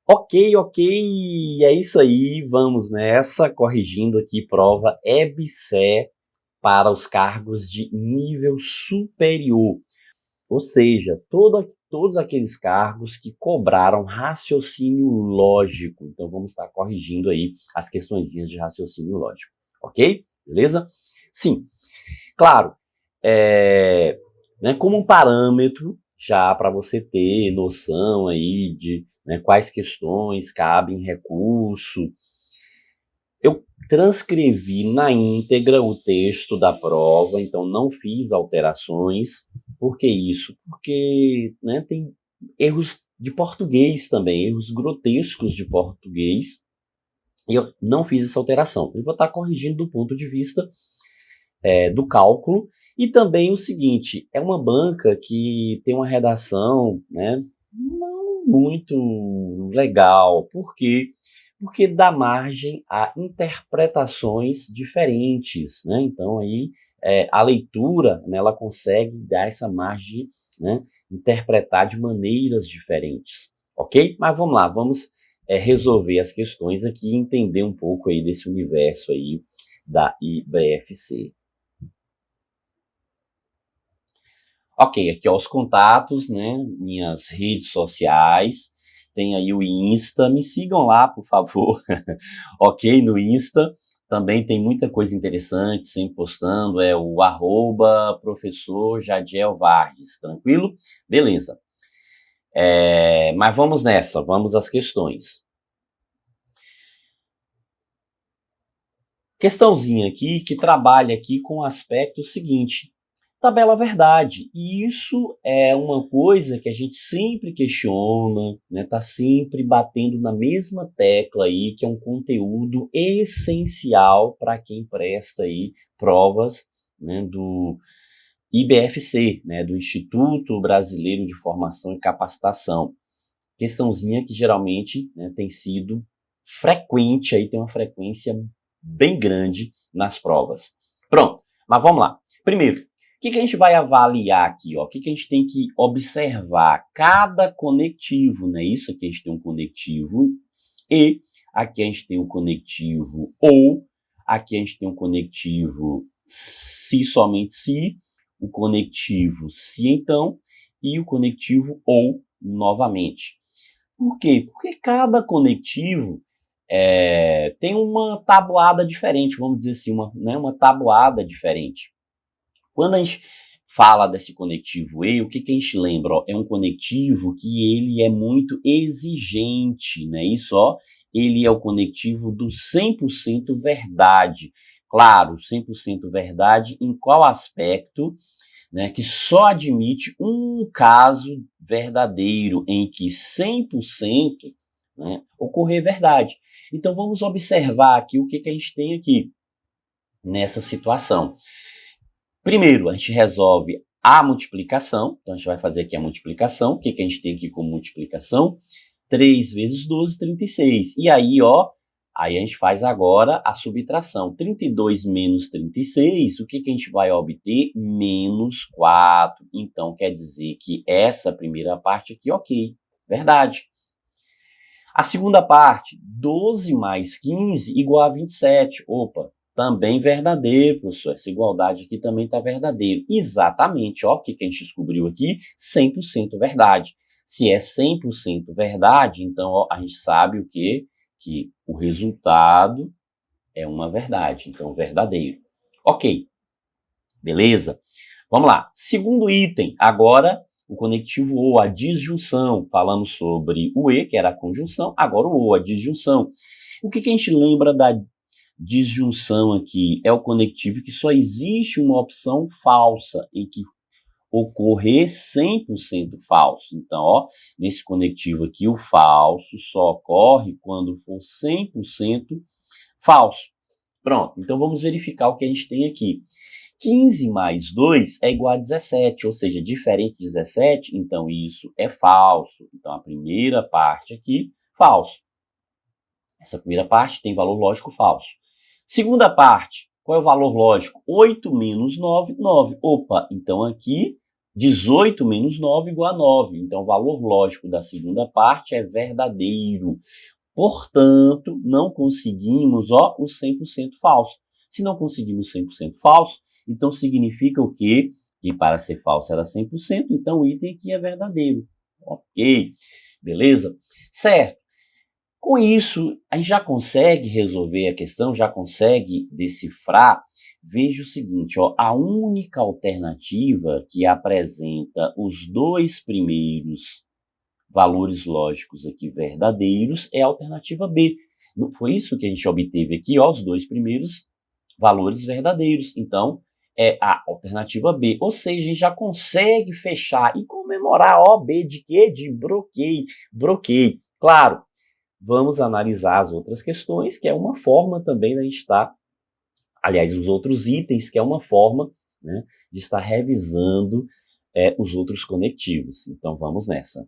Ok, é isso aí, vamos nessa, corrigindo aqui prova EBSER para os cargos de nível superior, ou seja, todos aqueles cargos que cobraram raciocínio lógico. Então vamos estar corrigindo aí as questõezinhas de raciocínio lógico, ok? Beleza? Sim, claro, como um parâmetro já para você ter noção aí de quais questões cabem em recurso. Eu transcrevi na íntegra o texto da prova, então não fiz alterações. Por que isso? Porque tem erros de português também, erros grotescos de português, e eu não fiz essa alteração. Eu vou estar corrigindo do ponto de vista do cálculo. E também o seguinte, é uma banca que tem uma redação não muito legal. Por quê? Porque dá margem a interpretações diferentes, né? Então aí a leitura, ela consegue dar essa margem, interpretar de maneiras diferentes, ok? Mas vamos lá, vamos resolver as questões aqui e entender um pouco aí desse universo aí da IBFC. Ok, aqui ó, os contatos, minhas redes sociais, tem aí o Insta, me sigam lá, por favor, ok, no Insta, também tem muita coisa interessante, sempre postando, é o @professor Jadiel Vargas, tranquilo? Beleza, mas vamos nessa, vamos às questões. Questãozinha aqui, que trabalha aqui com o aspecto seguinte, tabela verdade, e isso é uma coisa que a gente sempre questiona, tá sempre batendo na mesma tecla aí, que é um conteúdo essencial para quem presta aí provas, do IBFC, do Instituto Brasileiro de Formação e Capacitação. Questãozinha que geralmente tem sido frequente, aí tem uma frequência bem grande nas provas. Pronto, mas vamos lá. Primeiro, o que a gente vai avaliar aqui? O que a gente tem que observar? Cada conectivo, né? Isso aqui a gente tem um conectivo e aqui a gente tem um conectivo ou, aqui a gente tem um conectivo se, somente se, o conectivo se então e o conectivo ou novamente. Por quê? Porque cada conectivo tem uma tabuada diferente, vamos dizer assim, uma tabuada diferente. Quando a gente fala desse conectivo E, o que a gente lembra? É um conectivo que ele é muito exigente, né? Isso, ele é o conectivo do 100% verdade. Claro, 100% verdade em qual aspecto? Que só admite um caso verdadeiro em que 100% ocorrer verdade. Então vamos observar aqui o que a gente tem aqui nessa situação. Primeiro, a gente resolve a multiplicação. Então a gente vai fazer aqui a multiplicação. O que a gente tem aqui como multiplicação? 3 vezes 12, 36. E aí, aí a gente faz agora a subtração. 32 menos 36, o que a gente vai obter? Menos 4. Então, quer dizer que essa primeira parte aqui, ok, verdade. A segunda parte, 12 mais 15 igual a 27. Opa, também verdadeiro, professor. Essa igualdade aqui também está verdadeira. Exatamente, o que a gente descobriu aqui? 100% verdade. Se é 100% verdade, então a gente sabe o quê? Que o resultado é uma verdade, então verdadeiro. Ok, beleza? Vamos lá. Segundo item, agora o conectivo ou, a disjunção. Falamos sobre o E, que era a conjunção, agora o ou, a disjunção. O que a gente lembra da disjunção aqui? É o conectivo que só existe uma opção falsa, em que ocorrer 100% falso. Então, nesse conectivo aqui, o falso só ocorre quando for 100% falso. Pronto, então vamos verificar o que a gente tem aqui. 15 mais 2 é igual a 17, ou seja, diferente de 17, então isso é falso. Então a primeira parte aqui, falso. Essa primeira parte tem valor lógico falso. Segunda parte, qual é o valor lógico? 8 menos 9, 9. Opa, então aqui 18 menos 9 igual a 9. Então, o valor lógico da segunda parte é verdadeiro. Portanto, não conseguimos o 100% falso. Se não conseguimos 100% falso, então significa o quê? Que para ser falso era 100%, então o item aqui é verdadeiro. Ok, beleza? Certo. Com isso, a gente já consegue resolver a questão, já consegue decifrar. Veja o seguinte, a única alternativa que apresenta os dois primeiros valores lógicos aqui verdadeiros é a alternativa B. Não foi isso que a gente obteve aqui, os dois primeiros valores verdadeiros. Então, é a alternativa B. Ou seja, a gente já consegue fechar e comemorar B de quê? De broquei. Claro, vamos analisar as outras questões, que é uma forma também da gente estar, aliás, os outros itens, que é uma forma, né, de estar revisando os outros conectivos. Então, vamos nessa.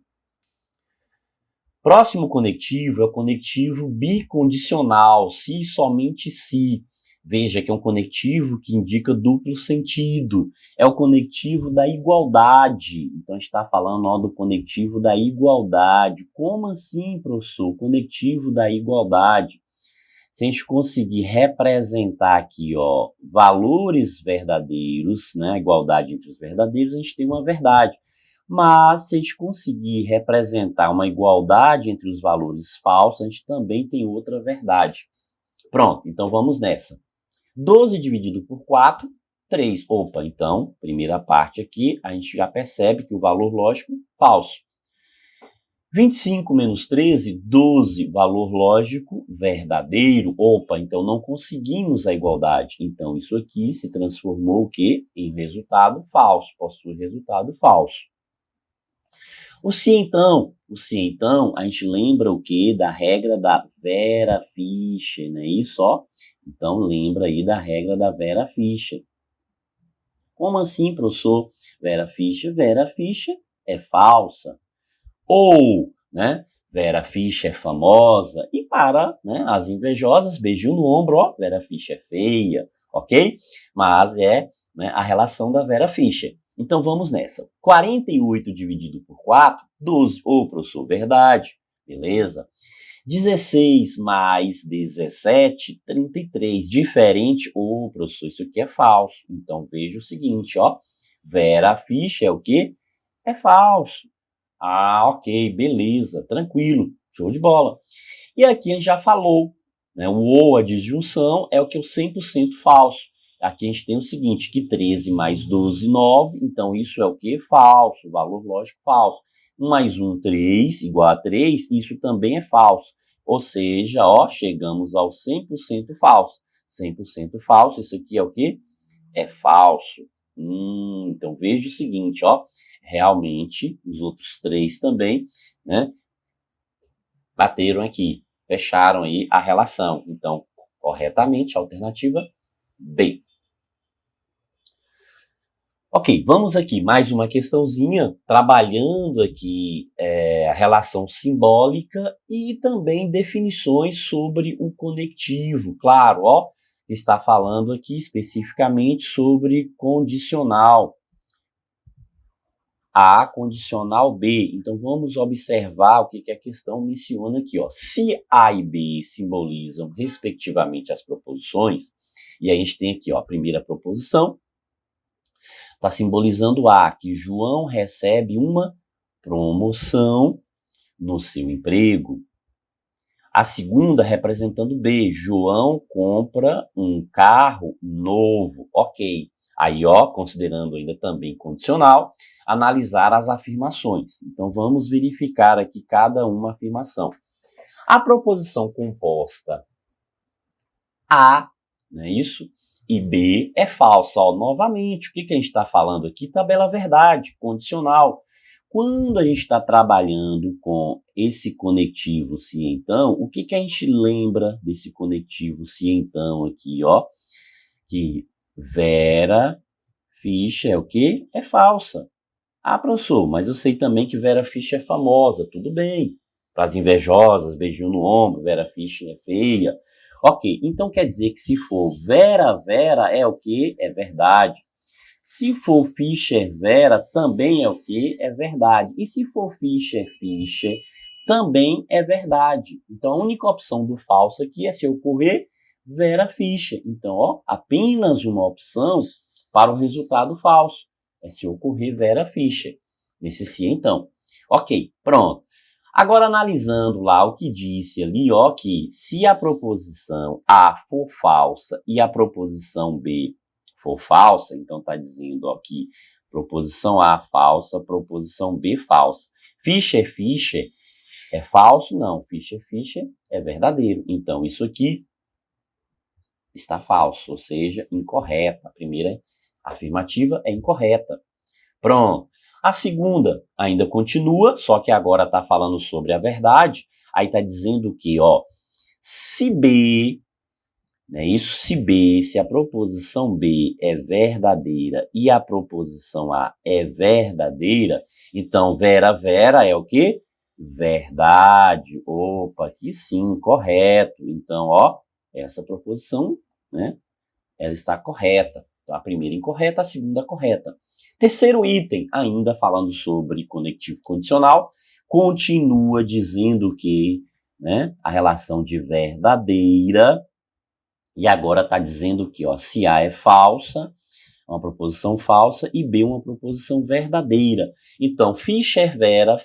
Próximo conectivo é o conectivo bicondicional, se e somente se. Veja que é um conectivo que indica duplo sentido. É o conectivo da igualdade. Então, a gente está falando do conectivo da igualdade. Como assim, professor? Conectivo da igualdade. Se a gente conseguir representar aqui, valores verdadeiros, né, a igualdade entre os verdadeiros, a gente tem uma verdade. Mas, se a gente conseguir representar uma igualdade entre os valores falsos, a gente também tem outra verdade. Pronto, então vamos nessa. 12 dividido por 4, 3. Opa, então, primeira parte aqui, a gente já percebe que o valor lógico, falso. 25 menos 13, 12, valor lógico, verdadeiro. Opa, então não conseguimos a igualdade. Então, isso aqui se transformou o quê? Em resultado falso, possui resultado falso. O se então, a gente lembra o quê? Da regra da Vera Fischer, não é isso? Então, lembra aí da regra da Vera Fischer. Como assim, professor? Vera Fischer é falsa. Ou, né, Vera Fischer é famosa. E para, né, as invejosas, beijinho no ombro, Vera Fischer é feia, ok? Mas é, né, a relação da Vera Fischer. Então, vamos nessa. 48 dividido por 4, 12. Professor, verdade. Beleza. 16 mais 17, 33. Diferente. Professor, isso aqui é falso. Então, veja o seguinte, Vera Fischer é o quê? É falso. Ok, beleza, tranquilo, show de bola. E aqui a gente já falou, né, a disjunção é o que é o 100% falso. Aqui a gente tem o seguinte, que 13 mais 12, 9, então isso é o que? Falso, valor lógico falso. 1 mais 1, 3, igual a 3, isso também é falso. Ou seja, chegamos ao 100% falso. 100% falso, isso aqui é o que? É falso. Então veja o seguinte, realmente, os outros 3 também, né, bateram aqui, fecharam aí a relação. Então, corretamente, a alternativa B. Ok, vamos aqui, mais uma questãozinha, trabalhando aqui a relação simbólica e também definições sobre o conectivo. Claro, está falando aqui especificamente sobre condicional. A condicional B. Então, vamos observar o que a questão menciona aqui. Se A e B simbolizam, respectivamente, as proposições, e a gente tem aqui a primeira proposição, está simbolizando A, que João recebe uma promoção no seu emprego. A segunda representando B, João compra um carro novo. Ok. Aí, considerando ainda também condicional, analisar as afirmações. Então, vamos verificar aqui cada uma afirmação. A proposição composta A, não é isso? E B é falsa. Novamente, o que a gente está falando aqui? Tabela verdade, condicional. Quando a gente está trabalhando com esse conectivo se então, o que a gente lembra desse conectivo se então aqui, que Vera Fischer é o quê? É falsa. Professor, mas eu sei também que Vera Fischer é famosa. Tudo bem. Para as invejosas, beijinho no ombro, Vera Fischer é feia. Ok, então quer dizer que se for Vera é o quê? É verdade. Se for Fischer-Vera, também é o quê? É verdade. E se for Fischer-Fischer, também é verdade. Então, a única opção do falso aqui é se ocorrer Vera-Fischer. Então, ó, apenas uma opção para o resultado falso. É se ocorrer Vera-Fischer. Nesse se, então. Ok, pronto. Agora, analisando lá o que disse ali, ó, que se a proposição A for falsa e a proposição B for falsa, então está dizendo ó, que proposição A falsa, proposição B falsa. Fischer é falso? Não. Fischer é verdadeiro. Então, isso aqui está falso, ou seja, incorreta. A primeira afirmativa é incorreta. Pronto. A segunda ainda continua, só que agora está falando sobre a verdade. Aí está dizendo que, ó, se B, né, isso se a proposição B é verdadeira e a proposição A é verdadeira, então Vera é o quê? Verdade. Opa, aqui sim, correto. Então, ó, essa proposição, né, ela está correta. Então, a primeira incorreta, a segunda correta. Terceiro item, ainda falando sobre conectivo condicional, continua dizendo que, né, a relação de verdadeira, e agora está dizendo que ó, se A é falsa, uma proposição falsa, e B uma proposição verdadeira. Então, Fischer-Vera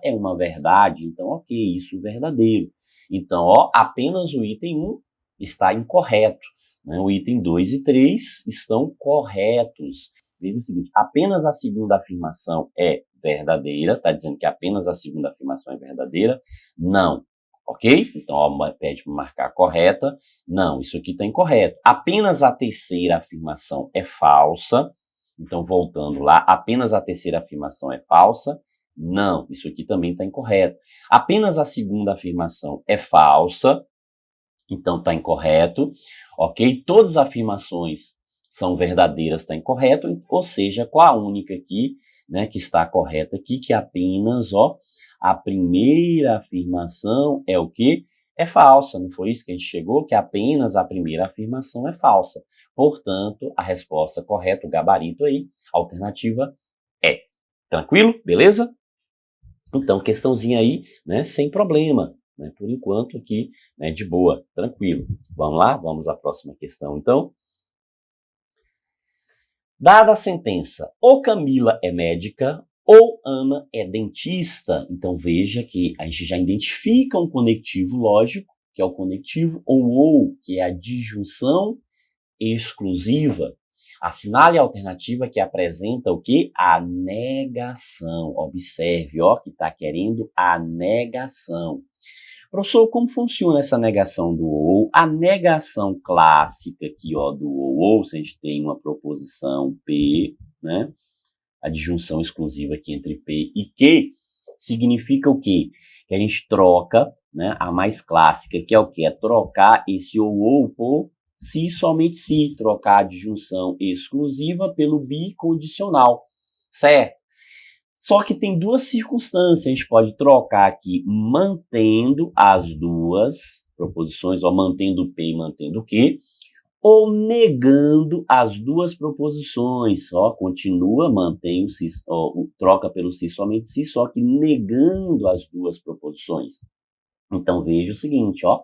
é uma verdade, então ok, isso é verdadeiro. Então, ó, apenas o item 1 está incorreto. Né? O item 2 e 3 estão corretos. Veja o seguinte, apenas a segunda afirmação é verdadeira, está dizendo que apenas a segunda afirmação é verdadeira? Não. Ok? Então, ó, pede para marcar correta. Não, isso aqui está incorreto. Apenas a terceira afirmação é falsa. Então, voltando lá, apenas a terceira afirmação é falsa. Não, isso aqui também está incorreto. Apenas a segunda afirmação é falsa. Então, está incorreto. Ok? Todas as afirmações são verdadeiras, está incorreto. Ou seja, qual a única aqui, né, que está correta aqui, que apenas, ó, a primeira afirmação é o quê? É falsa, não foi isso que a gente chegou? Que apenas a primeira afirmação é falsa. Portanto, a resposta correta, o gabarito aí, a alternativa é. Tranquilo? Beleza? Então, questãozinha aí, né, sem problema. Né, por enquanto aqui, né, de boa, tranquilo. Vamos lá? Vamos à próxima questão, então. Dada a sentença, ou Camila é médica, ou Ana é dentista. Então, veja que a gente já identifica um conectivo lógico, que é o conectivo ou, que é a disjunção exclusiva. Assinale a alternativa que apresenta o quê? A negação. Observe, ó, que está querendo a negação. Professor, como funciona essa negação do ou? A negação clássica aqui, ó, do ou, se a gente tem uma proposição P, né? A disjunção exclusiva aqui entre P e Q, significa o quê? Que a gente troca, né, a mais clássica, que é o quê? É trocar esse ou por se, somente se, trocar a disjunção exclusiva pelo bicondicional, certo? Só que tem duas circunstâncias, a gente pode trocar aqui mantendo as duas proposições, ó, mantendo P e mantendo Q, ou negando as duas proposições, ó, continua, mantém o si, ó, troca pelo si, somente si, só que negando as duas proposições. Então, veja o seguinte, ó,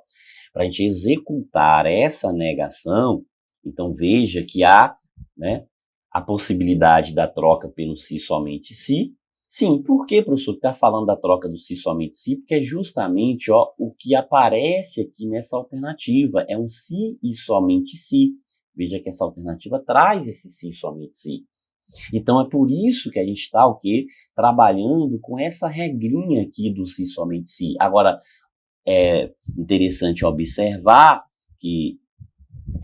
para a gente executar essa negação, então veja que há, né, a possibilidade da troca pelo si, somente si. Sim, por que, professor, está falando da troca do si, somente si? Porque é justamente, ó, o que aparece aqui nessa alternativa, é um si e somente si. Veja que essa alternativa traz esse si, somente si. Então, é por isso que a gente está, o quê? Trabalhando com essa regrinha aqui do si, somente si. Agora, é interessante observar que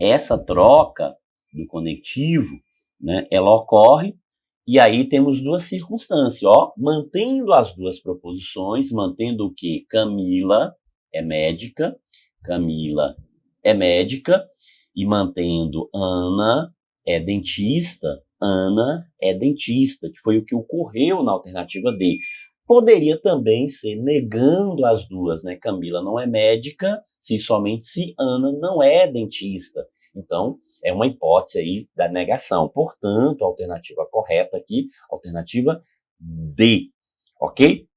essa troca do conectivo, né, ela ocorre, e aí temos duas circunstâncias, ó, mantendo as duas proposições, mantendo o que? Camila é médica, e mantendo Ana é dentista, que foi o que ocorreu na alternativa D. Poderia também ser negando as duas, né? Camila não é médica, se somente se Ana não é dentista. Então, é uma hipótese aí da negação. Portanto, a alternativa correta aqui, alternativa D, ok?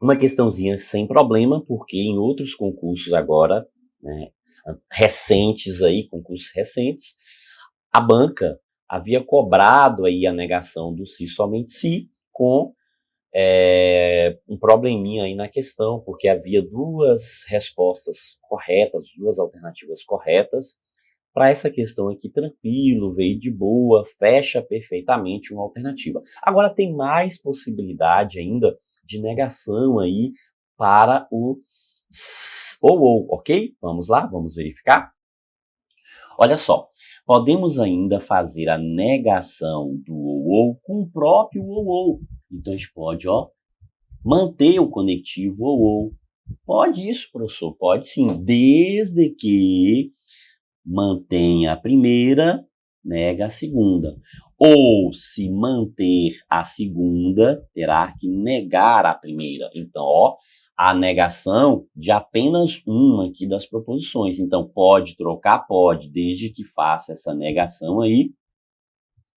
Uma questãozinha sem problema, porque em outros concursos agora, né, recentes aí, concursos recentes, a banca havia cobrado aí a negação do se somente se, com um probleminha aí na questão, porque havia duas respostas corretas, duas alternativas corretas. Para essa questão aqui, tranquilo, veio de boa, fecha perfeitamente uma alternativa. Agora tem mais possibilidade ainda de negação aí para o ou, ok? Vamos lá, vamos verificar? Olha só, podemos ainda fazer a negação do ou com o próprio ou. Então a gente pode, manter o conectivo ou. Pode isso, professor? Pode sim, desde que mantenha a primeira, nega a segunda. Ou, se manter a segunda, terá que negar a primeira. Então, a negação de apenas uma aqui das proposições. Então, pode trocar? Pode, desde que faça essa negação aí,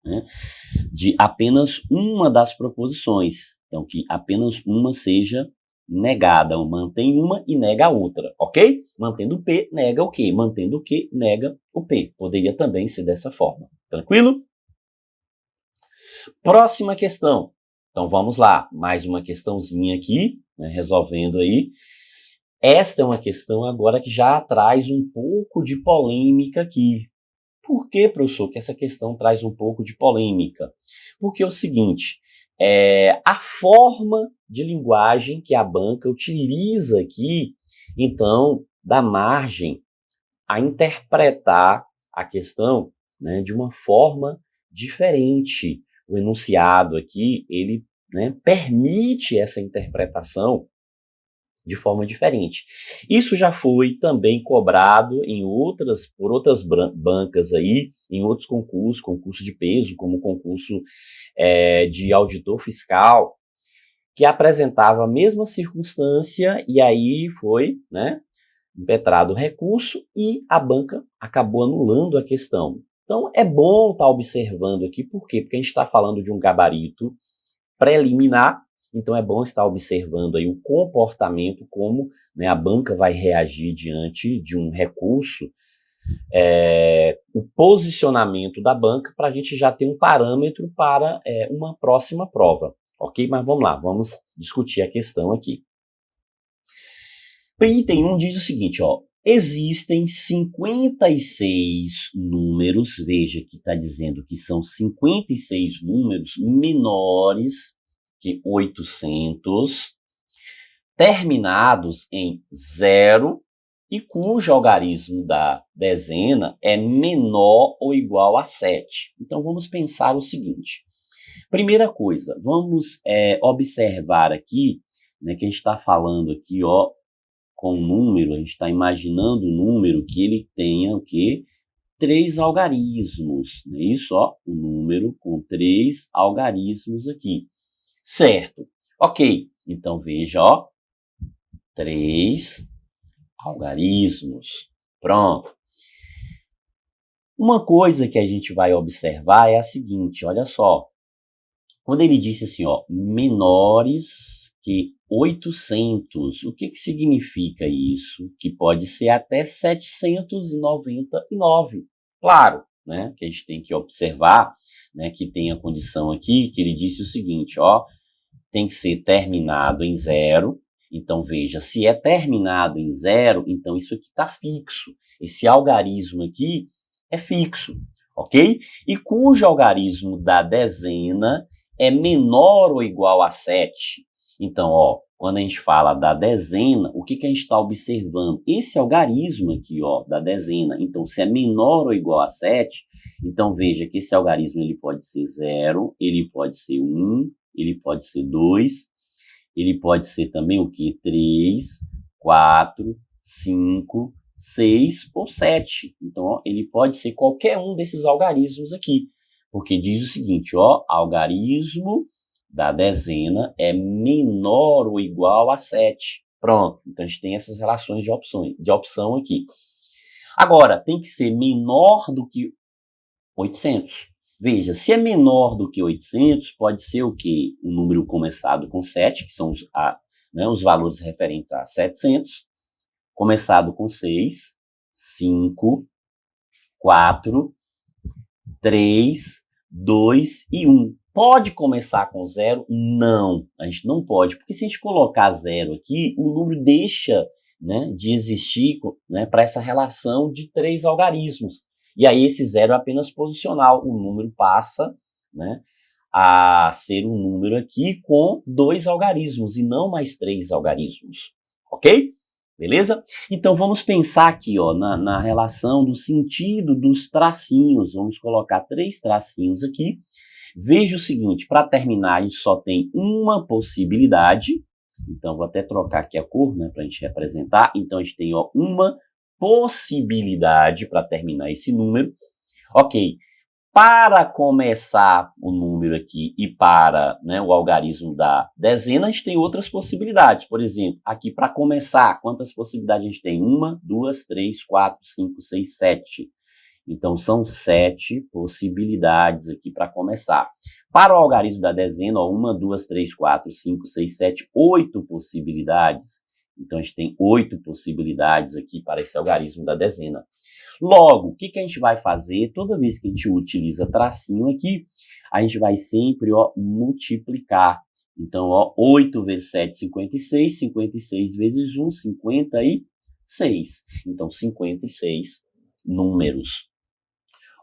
né, de apenas uma das proposições. Então, que apenas uma seja negada. Mantém uma e nega a outra, ok? Mantendo o P, nega o Q. Mantendo o Q, nega o P. Poderia também ser dessa forma. Tranquilo? Próxima questão. Então, vamos lá. Mais uma questãozinha aqui, né, resolvendo aí. Esta é uma questão agora que já traz um pouco de polêmica aqui. Por que, professor, que essa questão traz um pouco de polêmica? Porque é o seguinte, a forma de linguagem que a banca utiliza aqui, então, dá margem a interpretar a questão, né, de uma forma diferente. O enunciado aqui, ele, né, permite essa interpretação de forma diferente. Isso já foi também cobrado por outras bancas aí, em outros concursos, concurso de peso, como o concurso de auditor fiscal, que apresentava a mesma circunstância e aí foi, né, impetrado o recurso e a banca acabou anulando a questão. Então é bom estar observando aqui, por quê? Porque a gente está falando de um gabarito preliminar. Então é bom estar observando aí o comportamento, como, né, a banca vai reagir diante de um recurso, o posicionamento da banca, para a gente já ter um parâmetro para uma próxima prova, ok? Mas vamos lá, vamos discutir a questão aqui. O item 1 diz o seguinte, existem 56 números, veja que está dizendo que são 56 números menores que 800, terminados em 0 e cujo algarismo da dezena é menor ou igual a 7. Então, vamos pensar o seguinte. Primeira coisa, vamos observar aqui, né, que a gente está falando aqui, com um número, a gente está imaginando um número que ele tenha o quê? 3 algarismos, não é isso? Um número com 3 algarismos aqui. Certo. Ok. Então, veja, 3 algarismos. Pronto. Uma coisa que a gente vai observar é a seguinte, olha só. Quando ele disse assim, menores que 800, o que significa isso? Que pode ser até 799. Claro, né, que a gente tem que observar, né, que tem a condição aqui, que ele disse o seguinte, tem que ser terminado em 0. Então, veja, se é terminado em 0, então isso aqui está fixo. Esse algarismo aqui é fixo, ok? E cujo algarismo da dezena é menor ou igual a 7. Então, quando a gente fala da dezena, o que a gente está observando? Esse algarismo aqui, da dezena. Então, se é menor ou igual a 7, então veja que esse algarismo ele pode ser 0, ele pode ser 1, ele pode ser 2, ele pode ser também o que? 3, 4, 5, 6 ou 7. Então, ele pode ser qualquer um desses algarismos aqui. Porque diz o seguinte, algarismo da dezena é menor ou igual a 7. Pronto. Então, a gente tem essas relações de opção aqui. Agora, tem que ser menor do que 800. Veja, se é menor do que 800, pode ser o quê? Um número começado com 7, que são os valores referentes a 700, começado com 6, 5, 4, 3, 2 e 1. Pode começar com 0? Não, a gente não pode, porque se a gente colocar 0 aqui, o número deixa, né, de existir, né, para essa relação de 3 algarismos. E aí esse 0 é apenas posicional, o número passa, né, a ser um número aqui com 2 algarismos e não mais 3 algarismos, ok? Beleza? Então vamos pensar aqui, ó, na relação do sentido dos tracinhos. Vamos colocar 3 tracinhos aqui. Veja o seguinte, para terminar a gente só tem uma possibilidade. Então vou até trocar aqui a cor, né, para a gente representar. Então a gente tem, ó, uma possibilidade para terminar esse número. Ok. Para começar o número aqui e para, né, o algarismo da dezena, a gente tem outras possibilidades. Por exemplo, aqui para começar, quantas possibilidades a gente tem? 1, 2, 3, 4, 5, 6, 7. Então, são 7 possibilidades aqui para começar. Para o algarismo da dezena, ó, 1, 2, 3, 4, 5, 6, 7, 8 possibilidades. Então, a gente tem 8 possibilidades aqui para esse algarismo da dezena. Logo, o que a gente vai fazer? Toda vez que a gente utiliza tracinho aqui, a gente vai sempre, ó, multiplicar. Então, ó, 8 vezes 7, 56. 56 vezes 1, 56. Então, 56 números.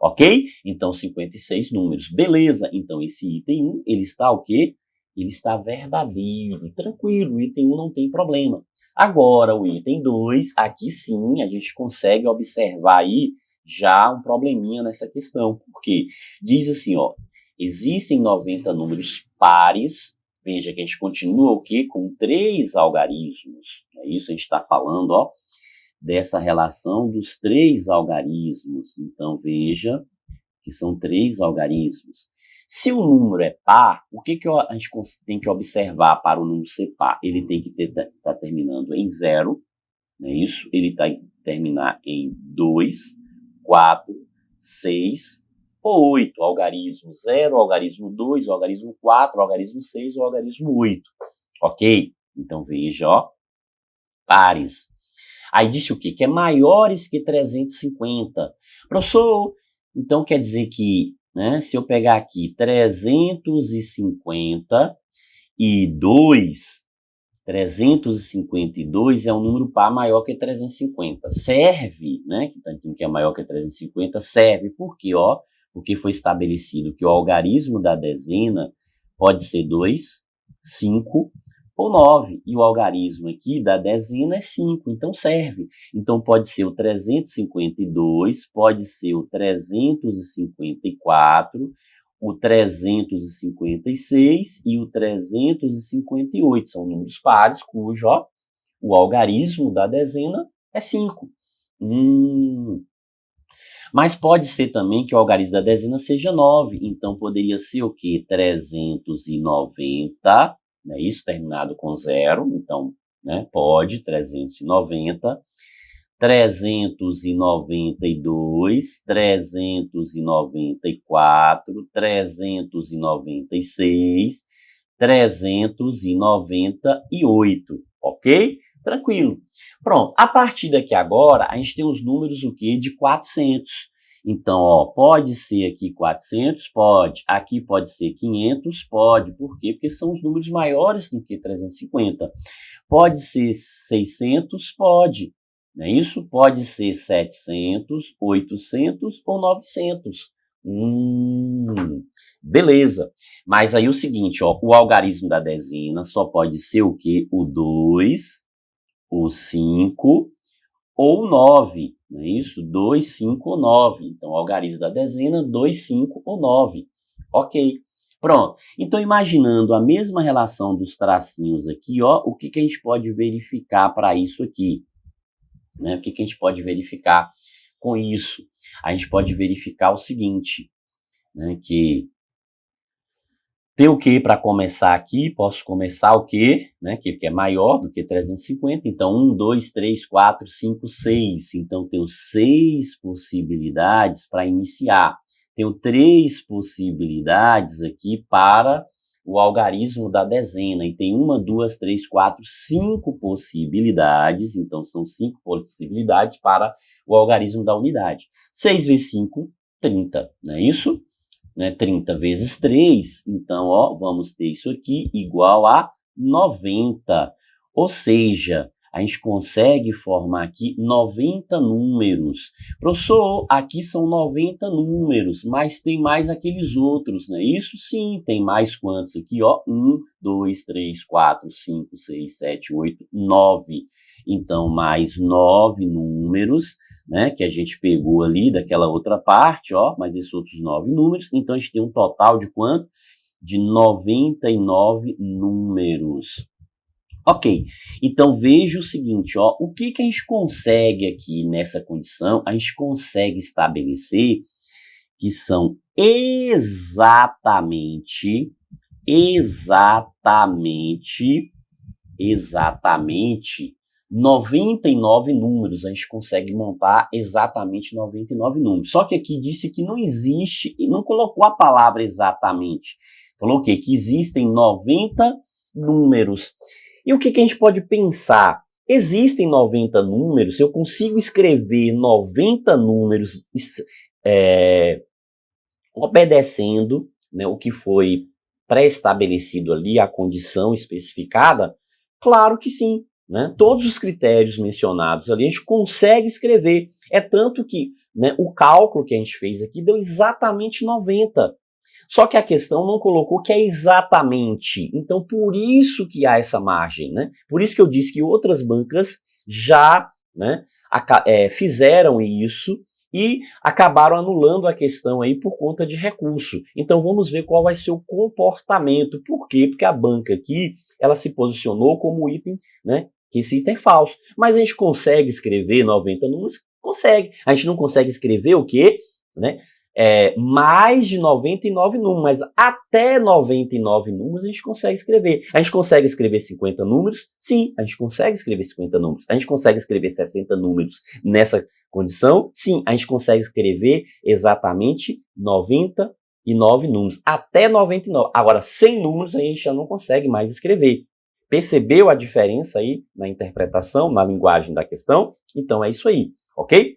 Ok? Então, 56 números. Beleza. Então, esse item 1, ele está o quê? Ele está verdadeiro, tranquilo. O item 1 não tem problema. Agora, o item 2, aqui sim, a gente consegue observar aí já um probleminha nessa questão. Porque diz assim, ó, existem 90 números pares. Veja que a gente continua o quê? Com 3 algarismos. É isso que a gente está falando, ó, dessa relação dos 3 algarismos. Então, veja que são 3 algarismos. Se o número é par, o que a gente tem que observar para o número ser par? Ele tem que estar terminando em 0, não é isso? Ele tem que terminar em 2, 4, 6 ou 8. Algarismo 0, algarismo 2, algarismo 4, algarismo 6 ou algarismo 8. Ok? Então veja, ó, pares. Aí disse o quê? Que é maiores que 350. Professor, então quer dizer que, né, se eu pegar aqui 352, 352 é um número par maior que 350. Serve, né, que está dizendo que é maior que 350, serve. Por quê? Ó, porque foi estabelecido que o algarismo da dezena pode ser 2, 5 ou 9. E o algarismo aqui da dezena é 5, então serve. Então pode ser o 352, pode ser o 354, o 356 e o 358. São números pares cujo, ó, o algarismo da dezena é 5. Mas pode ser também que o algarismo da dezena seja 9. Então poderia ser o quê? 390, né? Isso terminado com 0. Então, né, pode 390. 392, 394, 396, 398, ok? Tranquilo. Pronto, a partir daqui agora, a gente tem os números o quê? De 400. Então, ó, pode ser aqui 400? Pode. Aqui pode ser 500? Pode. Por quê? Porque são os números maiores do que 350. Pode ser 600? Pode. Não é isso? Pode ser 700, 800 ou 900. Beleza. Mas aí o seguinte, ó, o algarismo da dezena só pode ser o quê? O 2, o 5 ou o 9. Não é isso? 2, 5 ou 9. Então, o algarismo da dezena, 2, 5 ou 9. Ok. Pronto. Então, imaginando a mesma relação dos tracinhos aqui, ó, o que a gente pode verificar para isso aqui? Né? O que a gente pode verificar com isso? A gente pode verificar o seguinte, né, que Tem o que para começar aqui? Posso começar o que, né? Que é maior do que 350. Então, 1, 2, 3, 4, 5, 6. Então, tenho 6 possibilidades para iniciar. Tenho 3 possibilidades aqui para o algarismo da dezena. E tem 1, 2, 3, 4, 5 possibilidades. Então, são 5 possibilidades para o algarismo da unidade. 6 vezes 5, 30. Não é isso? 30 vezes 3, então, ó, vamos ter isso aqui igual a 90. Ou seja, a gente consegue formar aqui 90 números. Professor, aqui são 90 números, mas tem mais aqueles outros, né? Isso sim, tem mais quantos aqui, ó? 1, 2, 3, 4, 5, 6, 7, 8, 9. Então, mais 9 números, né, que a gente pegou ali daquela outra parte, ó, mas esses outros 9 números. Então, a gente tem um total de quanto? De 99 números. Ok, então veja o seguinte, ó, o que a gente consegue aqui nessa condição? A gente consegue estabelecer que são exatamente 99 números, a gente consegue montar exatamente 99 números. Só que aqui disse que não existe, e não colocou a palavra exatamente. Falou o quê? Que existem 90 números. E o que a gente pode pensar? Existem 90 números, eu consigo escrever 90 números obedecendo, né, o que foi pré-estabelecido ali, a condição especificada? Claro que sim. Né? Todos os critérios mencionados ali a gente consegue escrever. É tanto que, né, o cálculo que a gente fez aqui deu exatamente 90. Só que a questão não colocou que é exatamente. Então, por isso que há essa margem. Né? Por isso que eu disse que outras bancas já, né, fizeram isso e acabaram anulando a questão aí por conta de recurso. Então vamos ver qual vai ser o comportamento. Por quê? Porque a banca aqui, ela se posicionou como item, né, que esse item é falso. Mas a gente consegue escrever 90 números? Consegue. A gente não consegue escrever o quê? Né? Mais de 99 números, mas até 99 números a gente consegue escrever. A gente consegue escrever 50 números? Sim, a gente consegue escrever 50 números. A gente consegue escrever 60 números nessa condição? Sim, a gente consegue escrever exatamente 99 números. Até 99. Agora, 100 números a gente já não consegue mais escrever. Percebeu a diferença aí na interpretação, na linguagem da questão? Então é isso aí, ok?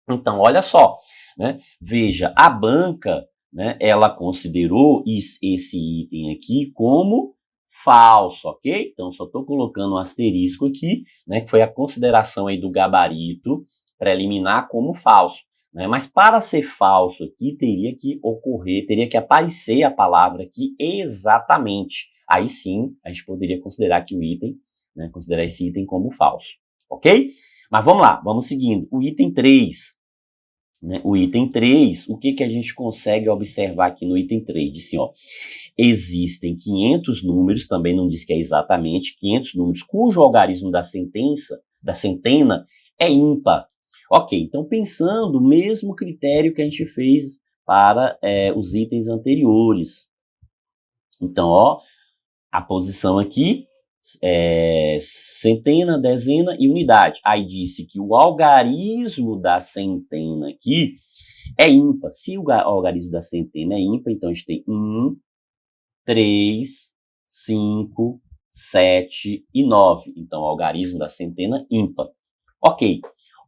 Então, olha só. Né? Veja, a banca, né, ela considerou esse item aqui como falso, ok? Então, só estou colocando um asterisco aqui, né, que foi a consideração aí do gabarito preliminar como falso. Né? Mas para ser falso aqui, teria que aparecer a palavra aqui exatamente. Aí sim, a gente poderia considerar que o item, né, considerar esse item como falso, ok? Mas vamos lá, vamos seguindo. O item 3. Né? O item 3, o que a gente consegue observar aqui no item 3? Diz assim, ó, existem 500 números, também não diz que é exatamente, 500 números cujo algarismo da centena é ímpar. Ok, então pensando o mesmo critério que a gente fez para os itens anteriores. Então, ó, a posição aqui, centena, dezena e unidade. Aí disse que o algarismo da centena aqui é ímpar. Se o algarismo da centena é ímpar, então a gente tem 1, 3, 5, 7 e 9. Então, o algarismo da centena ímpar. Ok.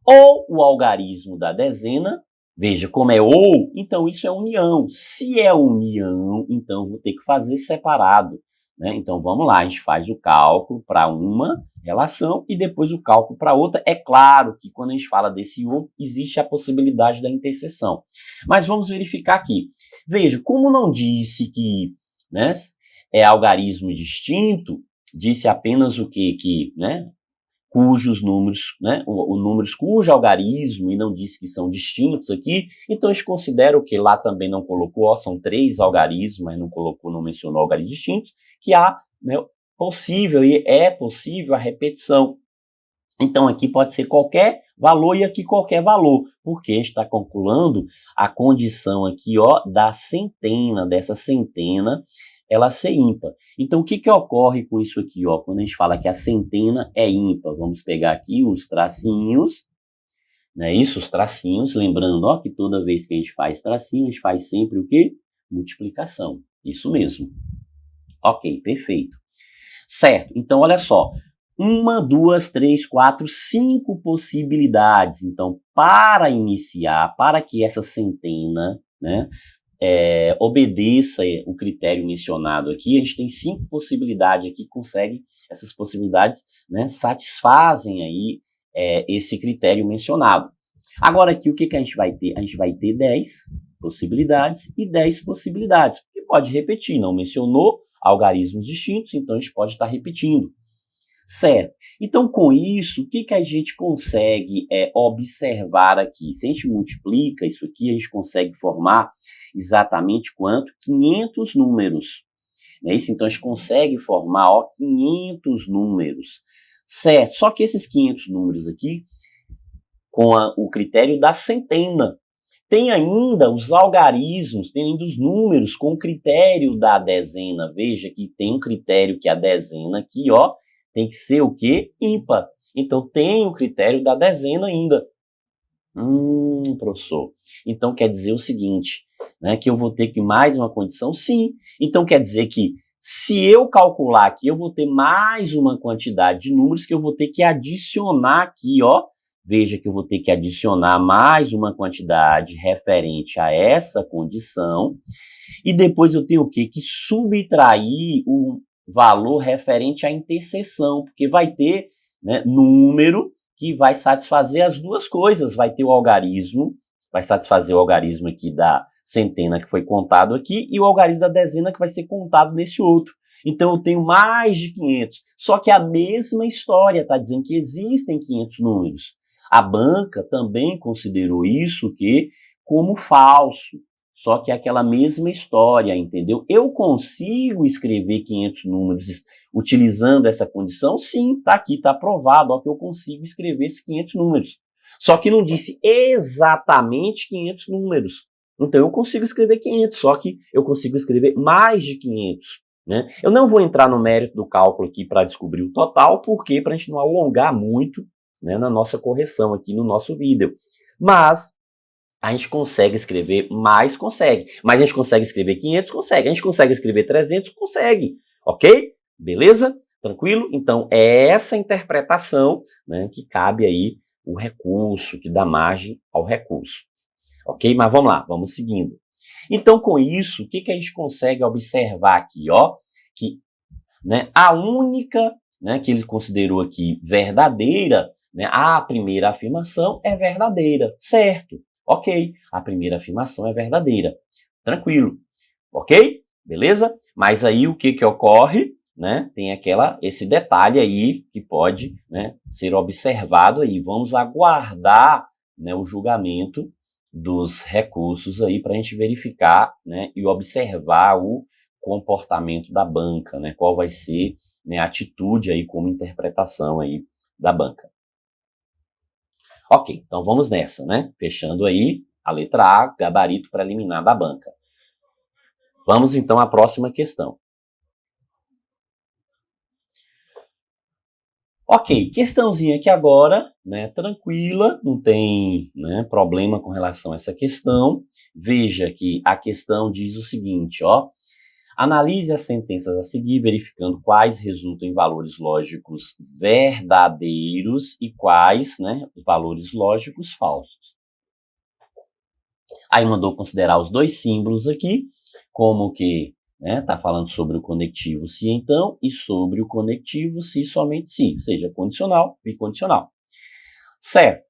Ou o algarismo da dezena, veja como é ou, então isso é união. Se é união, então eu vou ter que fazer separado. Né? Então, vamos lá, a gente faz o cálculo para uma relação e depois o cálculo para outra. É claro que quando a gente fala desse ou, existe a possibilidade da interseção. Mas vamos verificar aqui. Veja, como não disse que, né, é algarismo distinto, disse apenas o quê? Que, né, cujos números, né, números cujo algarismo, e não disse que são distintos aqui, então a gente considera o que lá também não colocou, ó, são 3 algarismos, mas não colocou, não mencionou algarismos distintos, que há, né, possível, e é possível a repetição. Então aqui pode ser qualquer valor e aqui qualquer valor, porque a gente está calculando a condição aqui, ó, da centena, dessa centena ela ser ímpar. Então, o que que ocorre com isso aqui, ó? Quando a gente fala que a centena é ímpar, vamos pegar aqui os tracinhos, né? Isso, os tracinhos, lembrando, ó, que toda vez que a gente faz tracinho, a gente faz sempre o quê? Multiplicação. Isso mesmo. Ok, perfeito. Certo, então olha só. 1, 2, 3, 4, 5 possibilidades. Então, para iniciar, para que essa centena, né, obedeça o critério mencionado aqui, a gente tem 5 possibilidades aqui que conseguem, essas possibilidades, né, satisfazem aí esse critério mencionado. Agora aqui o que a gente vai ter? A gente vai ter 10 possibilidades e 10 possibilidades, porque pode repetir, não mencionou algarismos distintos, então a gente pode estar repetindo. Certo. Então, com isso, o que a gente consegue observar aqui? Se a gente multiplica isso aqui, a gente consegue formar exatamente quanto? 500 números. Não é isso? Então, a gente consegue formar 500 números. Certo. Só que esses 500 números aqui, com o critério da centena. Tem ainda os algarismos, tem ainda os números com o critério da dezena. Veja que tem um critério que a dezena aqui, ó, tem que ser o quê? Ímpar. Então, tem o critério da dezena ainda. Professor. Então, quer dizer o seguinte, né, que eu vou ter que mais uma condição? Sim. Então, quer dizer que se eu calcular aqui, eu vou ter mais uma quantidade de números que eu vou ter que adicionar aqui, ó. Veja que eu vou ter que adicionar mais uma quantidade referente a essa condição. E depois eu tenho o quê? Que subtrair o valor referente à interseção, porque vai ter, né, número que vai satisfazer as duas coisas. Vai ter o algarismo, vai satisfazer o algarismo aqui da centena que foi contado aqui e o algarismo da dezena que vai ser contado nesse outro. Então eu tenho mais de 500. Só que a mesma história está dizendo que existem 500 números. A banca também considerou isso como falso. Só que é aquela mesma história, entendeu? Eu consigo escrever 500 números utilizando essa condição? Sim, tá aqui, tá provado, ó, que eu consigo escrever esses 500 números. Só que não disse exatamente 500 números. Então eu consigo escrever 500, só que eu consigo escrever mais de 500. Né? Eu não vou entrar no mérito do cálculo aqui para descobrir o total, porque para a gente não alongar muito, né, na nossa correção aqui no nosso vídeo. Mas a gente consegue escrever mais? Consegue. Mas a gente consegue escrever 500? Consegue. A gente consegue escrever 300? Consegue. Ok? Beleza? Tranquilo? Então, é essa interpretação, né, que cabe aí o recurso, que dá margem ao recurso. Ok? Mas vamos lá, vamos seguindo. Então, com isso, o que a gente consegue observar aqui? Ó, que, né, a única, né, que ele considerou aqui verdadeira, né, a primeira afirmação é verdadeira, certo? Ok, a primeira afirmação é verdadeira. Tranquilo. Ok? Beleza? Mas aí o que ocorre? Né? Tem esse detalhe aí que pode, né, ser observado aí. Vamos aguardar, né, o julgamento dos recursos aí para a gente verificar, né, e observar o comportamento da banca, né? Qual vai ser, né, a atitude aí como interpretação aí da banca. Ok, então vamos nessa, né? Fechando aí a letra A, gabarito preliminar da banca. Vamos então à próxima questão. Ok, questãozinha aqui agora, né? Tranquila, não tem, né, problema com relação a essa questão. Veja que a questão diz o seguinte, ó. Analise as sentenças a seguir, verificando quais resultam em valores lógicos verdadeiros e quais, né, valores lógicos falsos. Aí mandou considerar os dois símbolos aqui, como que, né, tá falando sobre o conectivo se então e sobre o conectivo se somente se, ou seja, condicional e bicondicional. Certo.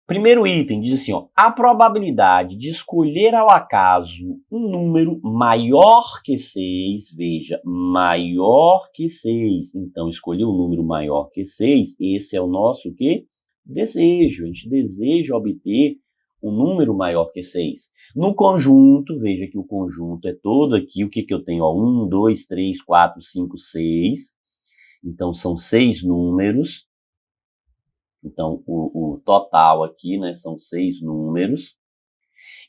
Primeiro item diz assim, ó, a probabilidade de escolher ao acaso um número maior que 6, veja, maior que 6. Então, escolher um número maior que 6, esse é o nosso quê? Desejo. A gente deseja obter um número maior que 6. No conjunto, veja que o conjunto é todo aqui, o que eu tenho? Ó, 1, 2, 3, 4, 5, 6. Então, são 6 números. Então, o total aqui, né, são 6 números.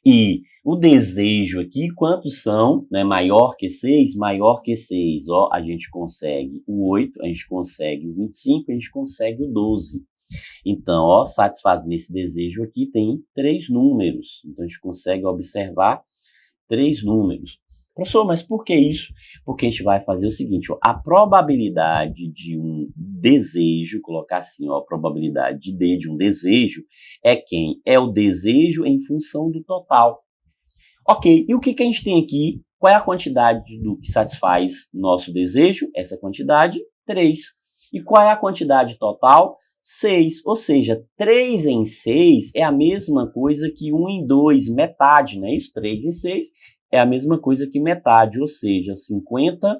E o desejo aqui, quantos são? Né? Maior que 6? Maior que 6. Ó, a gente consegue o 8, a gente consegue o 25, a gente consegue o 12. Então, ó, satisfazendo esse desejo aqui, tem 3 números. Então, a gente consegue observar 3 números. Professor, mas por que isso? Porque a gente vai fazer o seguinte, ó, a probabilidade de um desejo, colocar assim, ó, a probabilidade de D de um desejo é quem? É o desejo em função do total. Ok, e o que a gente tem aqui? Qual é a quantidade do que satisfaz nosso desejo? Essa quantidade, 3. E qual é a quantidade total? 6. Ou seja, 3 em 6 é a mesma coisa que 1 em 2, metade, não é isso? 3 em 6 é a mesma coisa que metade, ou seja, 50%.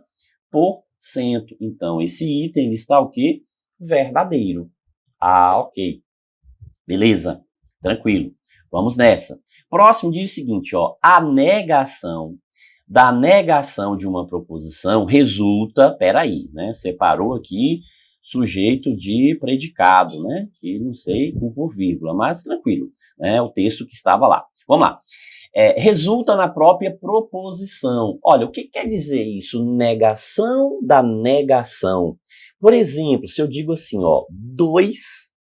Então, esse item ele está o quê? Verdadeiro. Ah, ok. Beleza, tranquilo. Vamos nessa. Próximo diz o seguinte, ó, a negação da negação de uma proposição resulta, peraí, né? Separou aqui sujeito de predicado, né? Que não sei por vírgula, mas tranquilo, né? O texto que estava lá. Vamos lá. Resulta na própria proposição. Olha, o que quer dizer isso? Negação da negação. Por exemplo, se eu digo assim, ó, 2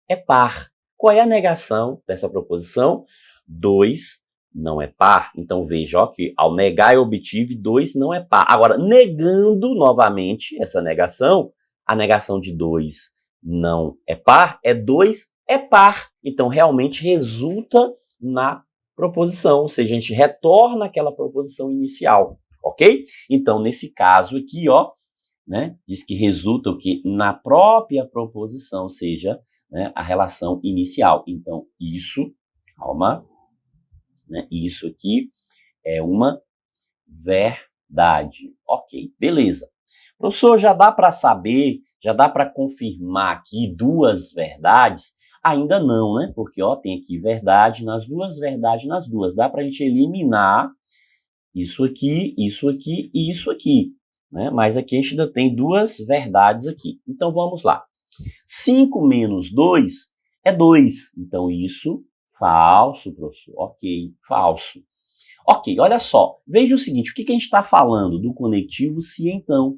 é par. Qual é a negação dessa proposição? 2 não é par. Então, veja, ó, que ao negar eu obtive 2 não é par. Agora, negando novamente essa negação, a negação de 2 não é par, é 2 é par. Então, realmente resulta na proposição, ou seja, a gente retorna aquela proposição inicial, ok? Então, nesse caso aqui, ó, né, diz que resulta o que? Na própria proposição, ou seja, né, a relação inicial. Então, isso, calma, né, isso aqui é uma verdade. Ok, beleza. Professor, já dá para saber, já dá para confirmar aqui 2 verdades? Ainda não, né? Porque, ó, tem aqui verdade nas duas, verdade nas duas. Dá para a gente eliminar isso aqui e isso aqui, né? Mas aqui a gente ainda tem 2 verdades aqui. Então, vamos lá. 5 menos 2 é 2. Então, isso, falso, professor. Ok, falso. Ok, olha só. Veja o seguinte, o que a gente está falando do conectivo se então?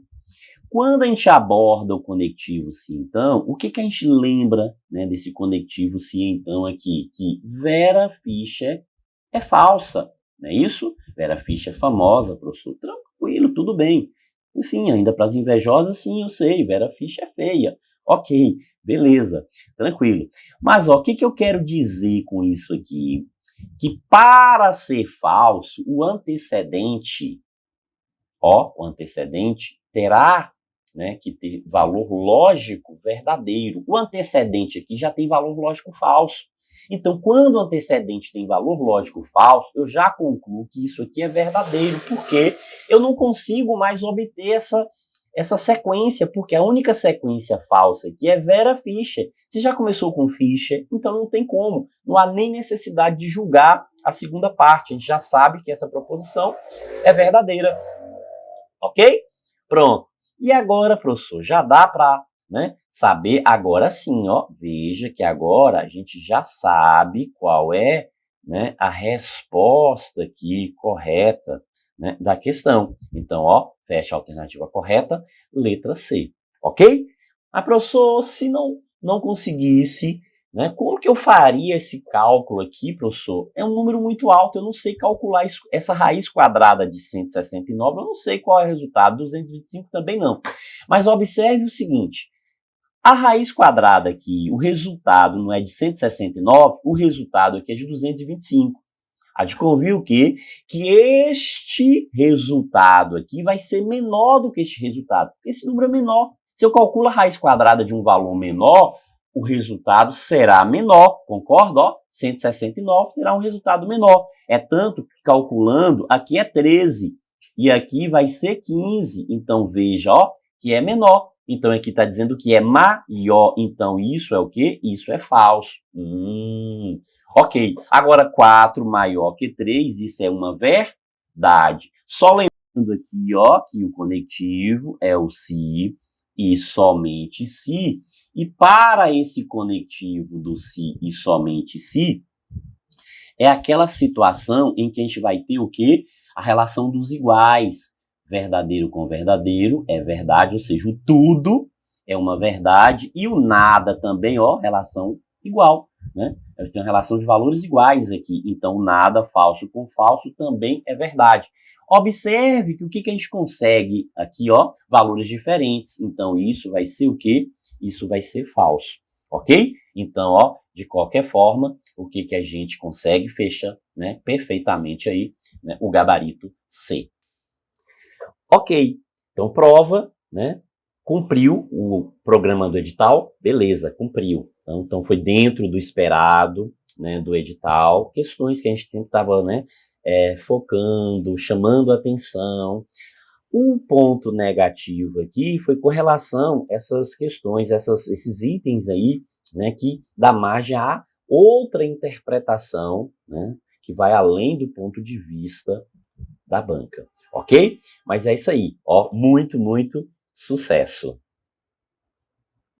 Quando a gente aborda o conectivo se então, o que a gente lembra, né, desse conectivo se então aqui? Que Vera Fischer é falsa, não é isso? Vera Fischer é famosa, professor. Tranquilo, tudo bem. Sim, ainda para as invejosas, sim, eu sei, Vera Fischer é feia. Ok, beleza, tranquilo. Mas ó, o que eu quero dizer com isso aqui? Que para ser falso, o antecedente, ó, o antecedente terá, né, que ter valor lógico verdadeiro. O antecedente aqui já tem valor lógico falso. Então, quando o antecedente tem valor lógico falso, eu já concluo que isso aqui é verdadeiro, porque eu não consigo mais obter essa sequência, porque a única sequência falsa aqui é Vera Fischer. Se já começou com Fischer, então não tem como. Não há nem necessidade de julgar a segunda parte. A gente já sabe que essa proposição é verdadeira. Ok? Pronto. E agora, professor, já dá para, né, saber agora sim, ó. Veja que agora a gente já sabe qual é, né, a resposta aqui correta, né, da questão. Então, ó, fecha a alternativa correta, letra C, ok? Mas, professor, se não conseguisse, né, como que eu faria esse cálculo aqui, professor? É um número muito alto, eu não sei calcular isso, essa raiz quadrada de 169, eu não sei qual é o resultado, 225 também não. Mas observe o seguinte, a raiz quadrada aqui, o resultado não é de 169, o resultado aqui é de 225. A gente conviu que este resultado aqui vai ser menor do que este resultado, porque esse número é menor. Se eu calculo a raiz quadrada de um valor menor, o resultado será menor, concorda? Ó, 169 terá um resultado menor. É tanto que calculando, aqui é 13 e aqui vai ser 15. Então veja, ó, que é menor. Então aqui está dizendo que é maior. Então isso é o quê? Isso é falso. Ok, agora 4 maior que 3, isso é uma verdade. Só lembrando aqui, ó, que o conectivo é o se e somente se. E para esse conectivo do se e somente se, É aquela situação em que a gente vai ter o quê? A relação dos iguais. Verdadeiro com verdadeiro é verdade, ou seja, o tudo é uma verdade e o nada também, ó, relação igual, né? A gente tem uma relação de valores iguais aqui, então nada falso com falso também é verdade. Observe que o que a gente consegue aqui, ó, valores diferentes, então isso vai ser o quê? Isso vai ser falso, ok? Então, ó, de qualquer forma, o que a gente consegue fecha, né, perfeitamente aí, né, o gabarito C. Ok, então prova, né? Cumpriu o programa do edital, beleza, cumpriu. Então foi dentro do esperado, né, do edital, questões que a gente sempre estava, né, focando, chamando atenção. Um ponto negativo aqui foi com relação a essas questões, esses itens aí, né, que dá margem a outra interpretação, né, que vai além do ponto de vista da banca, ok? Mas é isso aí, ó, muito sucesso!